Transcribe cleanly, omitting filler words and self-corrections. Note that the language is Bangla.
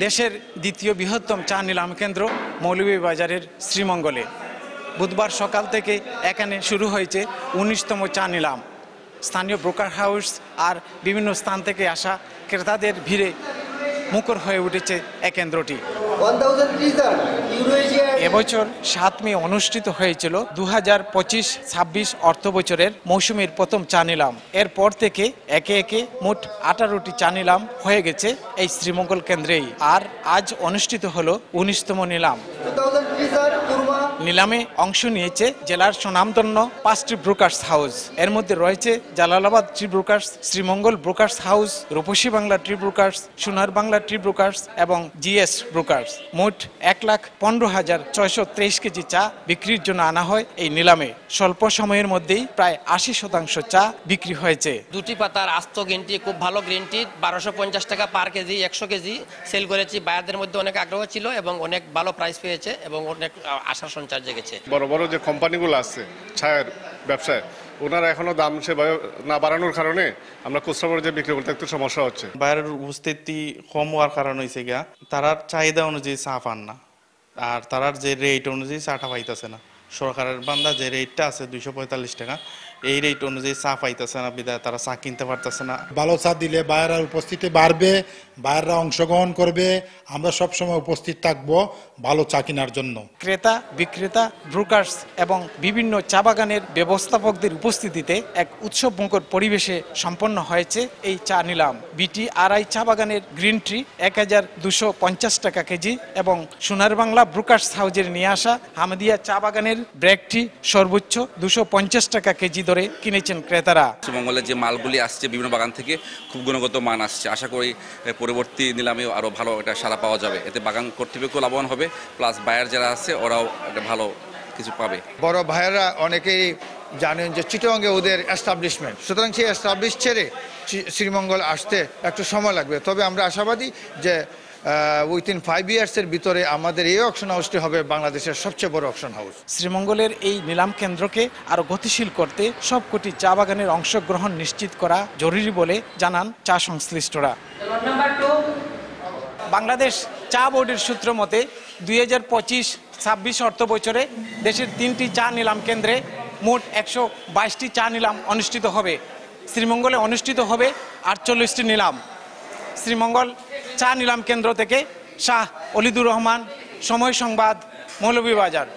দেশের দ্বিতীয় বৃহত্তম চা নিলাম কেন্দ্র মৌলভীবাজারের শ্রীমঙ্গলে বুধবার সকাল থেকে এখানে শুরু হয়েছে ১৯তম চা নিলাম। স্থানীয় ব্রোকার হাউস আর বিভিন্ন স্থান থেকে আসা ক্রেতাদের ভিড়ে মুখর হয়ে উঠেছে এই কেন্দ্রটি। এবছর ৭ মে অনুষ্ঠিত হয়েছিল ২০২৫-২৬ অর্থ বছরের মৌসুমের প্রথম চা নিলাম। এরপর থেকে একে একে মোট ১৮টি চা নিলাম হয়ে গেছে এই শ্রীমঙ্গল কেন্দ্রেই। আর আজ অনুষ্ঠিত হলো ১৯তম নিলাম। নিলামে অংশ নিয়েছে জেলার সুনামধন্য ৫টি ব্রোকার্স হাউস। এর মধ্যে রয়েছে Jalalabad tree brokers, Sreemangal brokers house, Rupshi Bangla tree brokers, Sonar Bangla tree brokers এবং জিএস ব্রোকার্স। মোট ১,১৫,৬২৩ কেজি চা বিক্রির জন্য আনা হয় এই নিলামে। স্বল্প সময়ের মধ্যেই প্রায় ৮০% চা বিক্রি হয়েছে। দুটি পাতার আস্ত গ্রিন টি, খুব ভালো গ্রিন টি, ১২৫০ টাকা পার কেজি, ১০০ কেজি সেল করেছি। বায়ারদের মধ্যে অনেক আগ্রহ ছিল এবং অনেক ভালো প্রাইস পেয়েছে এবং অনেক আশার সঞ্চার জেগেছে। বড় বড় যে কোম্পানিগুলো আছে চায়ের ব্যবসায়, ওনারা এখনো দাম সেভাবে না বাড়ানোর কারণে আমরা খুচরা পর্যায়ে বিক্রি করতে একটু সমস্যা হচ্ছে। বাইরের উপস্থিতি কম হওয়ার কারণ হয়েছে গিয়া তারার চাহিদা অনুযায়ী চা পান না, আর তারার যে রেট অনুযায়ী চাটা পাইতেছে না। সরকারের বান্ধা যে রেটটা আছে ২৪৫ টাকা, এই রেট অনুযায়ী চা পাইতেছে না, বিধায় তারা চা কিনতে পারতেছে না। ভালো চা দিলে বায়াররা উপস্থিতি বাড়বে, বায়াররা অংশগ্রহণ করবে, আমরা সবসময় উপস্থিত থাকবো ভালো চা কেনার জন্য। ক্রেতা, বিক্রেতা, ব্রোকার্স এবং বিভিন্ন চা বাগানের ব্যবস্থাপকদের উপস্থিতিতে এক উৎসবমুখর পরিবেশে সম্পন্ন হয়েছে এই চা নিলাম। বিটি আড়াই চা বাগানের গ্রিন টি ১,২৫০ টাকা কেজি এবং সোনার বাংলা ব্রোকার্স হাউজের নিয়ে আসা হামদিয়া চা বাগানের ব্র্যাক টি সর্বোচ্চ ২৫০ টাকা কেজি ধরে কিনেছেন ক্রেতারা। শ্রীমঙ্গলের যে মালগুলি আসছে বিভিন্ন বাগান থেকে খুব গুণগত মান আসছে। আশা করি পরবর্তী নিলামেও আরও ভালো এটা সাড়া পাওয়া যাবে। এতে বাগান কর্তৃপক্ষ লাভবান হবে, প্লাস বায়ার যারা আছে ওরাও একটা ভালো কিছু পাবে। বড় ভাইয়েরা অনেকেই জানেন যে চিটাগংয়ে ওদের এস্টাবলিশমেন্ট, সুতরাং সেই এস্টাবলিশ ছেড়ে শ্রীমঙ্গল আসতে একটু সময় লাগবে। তবে আমরা আশাবাদী যে উইথিন 5 ইয়ার্সের ভিতরে আমাদের এই অকশন হাউসটি হবে বাংলাদেশের সবচেয়ে বড় অকশন হাউস। শ্রীমঙ্গলের এই নিলাম কেন্দ্রকে আরো গতিশীল করতে সবকটি চা বাগানের অংশগ্রহণ নিশ্চিত করা জরুরি বলে জানান চা সংশ্লিষ্টরা। বাংলাদেশ চা বোর্ডের সূত্র মতে ২০২৫-২৬ অর্থ বছরে দেশের ৩টি চা নিলাম কেন্দ্রে মোট ১২২টি চা নিলাম অনুষ্ঠিত হবে। শ্রীমঙ্গলে অনুষ্ঠিত হবে ৪৮টি নিলাম। শ্রীমঙ্গল চা নিলাম কেন্দ্র থেকে শাহ অলিদুর রহমান, সময় সংবাদ, মৌলভীবাজার।